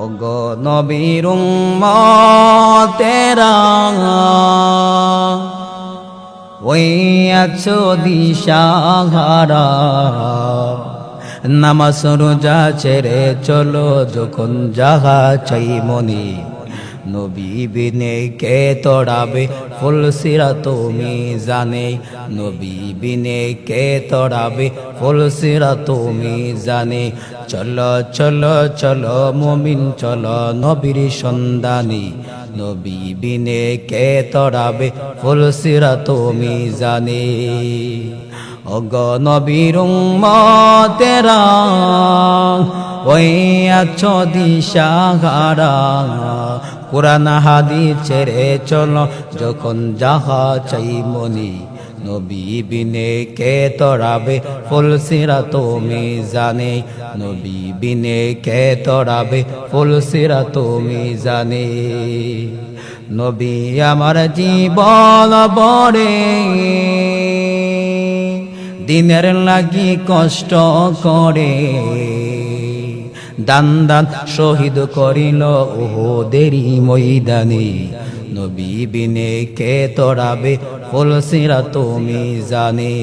ওগো নবীর উম্মতেরা ওই আছো দিশাহারা, নামাজ রোজা ছেড়ে চলো যখন যাহা চাই মনি। নবী বিনে কে তড়াবে ফুলসিরা তুমি জানে, নবী বিনে কে তড়াবে ফুলসিরা তুমি জানে। চলো চলো চলো মুমিন চলো নবীর সন্ধানী, নবী বিনে কে তড়াবে ফুলসিরা তুমি জানে। ওগো নবীর উম্মতেরা ওই আছো দিশাহারা, কুরআন হাদিস ছেড়ে চলো যখন যাহা চাই মনি। নবী বিনে কে তড়াবে ফুলসিরা তুমি জানে, নবী বিনে কে তড়াবে ফুলসিরা তুমি জানে। নবী আমার জীবন বরে দিনের লাগি কষ্ট করে, দান দান শহীদ করিল ওহদেরই ময়দানে। নবী বিনে কে তড়াবে ফুলসিরা তুমি জানে।